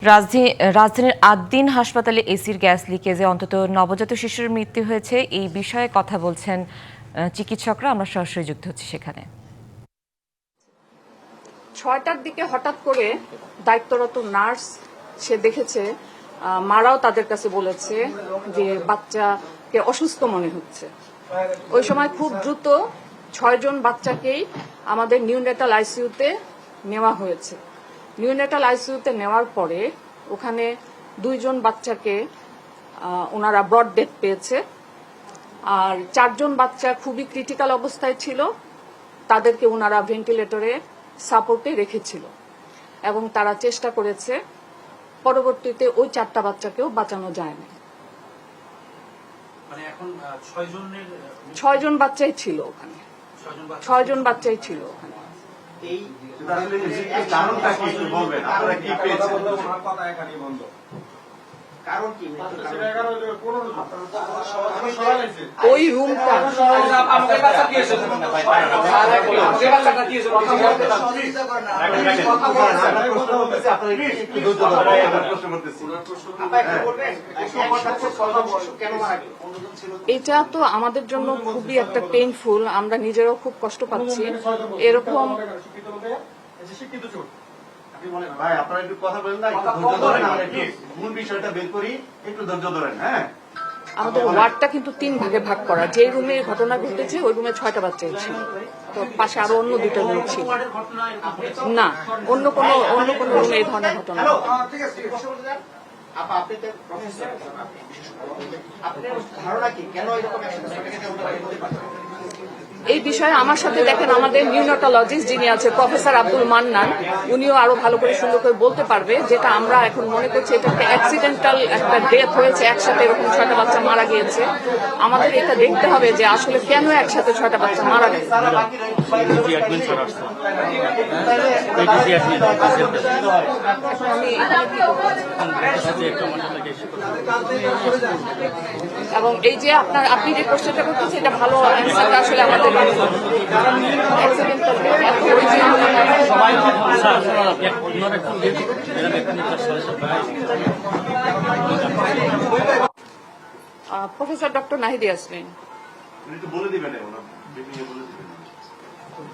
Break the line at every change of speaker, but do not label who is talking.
রাজধানীর ৮ দিন হাসপাতালে এসির গ্যাস লিকেজে অন্তত নবজাত শিশুর মৃত্যু হয়েছে। এই বিষয়ে কথা বলছেন চিকিৎসকরা। আমরা সরাসরি যুক্ত হচ্ছি সেখানে।
৬টার দিকে হঠাৎ করে দায়িত্বরত নার্স সে দেখেছে, মারাও তাদের কাছে বলেছে যে বাচ্চাকে অসুস্থ মনে হচ্ছে। ওই সময় খুব দ্রুত ৬ জন বাচ্চাকেই আমাদের নিউনেটাল আইসিইউতে নেওয়া হয়েছে। নিউনেটাল আইসিইউতে নেওয়ার পরে ওখানে 2 জন বাচ্চাকে ওনারা ব্রড ডেথ পেয়েছে, আর 4 জন বাচ্চা খুবই ক্রিটিক্যাল অবস্থায় ছিল, তাদেরকে ওনারা ভেন্টিলেটরে সাপোর্টে রেখেছিল এবং তারা চেষ্টা করেছে। পরবর্তীতে ওই 4টা বাচ্চাকেও বাঁচানো যায়নি।
মানে এখন
6 জন বাচ্চাই ছিল ওখানে, 6 জন বাচ্চাই ছিল ওখানে।
এই কারণটা কি বলবেন? আপনারা কি পেয়েছেন? কারণ কি?
ওই রুমটা এটা তো আমাদের জন্য খুবই একটা পেইনফুল। আমরা নিজেরাও খুব কষ্ট পাচ্ছি। এরকম
ভাই আপনারা একটু কথা বলেন না, একটু ধৈর্য ধরেন, আমরা একটু মূল বিষয়টা বের করি, একটু ধৈর্য ধরেন। হ্যাঁ,
আমাদের ওয়ার্ডটা কিন্তু 3 ভাগে ভাগ করা। যে রুমে ঘটনা ঘটেছে ওই রুমে 6টা বাচ্চা ছিল, তো পাশে আরো অন্য 2টা রুম ছিল। না, অন্য কোনো রুমে এই ধরনের ঘটনা। এই বিষয়ে আমার সাথে দেখেন আমাদের নিউনেটোলজিস্ট যিনি আছে প্রফেসর আব্দুল মান্নান, উনিও আরো ভালো করে সুন্দর করে বলতে পারবে। যেটা আমরা এখন মনে করছি এটা একটা অ্যাক্সিডেন্টাল একটা ডেথ হয়েছে, একসাথে এরকম 6টা বাচ্চা মারা গিয়েছে। আমাদের এটা দেখতে হবে যে আসলে কেন একসাথে 6টা বাচ্চা মারা গেছে। এবং এই যে আপনি যে কোশ্চেনটা করতেছেন এটা ভালো অ্যান্সারটা আসলে আমাদের প্রফেসর ডক্টর নাহিদ ইয়াসমিন
বলে দিবেন।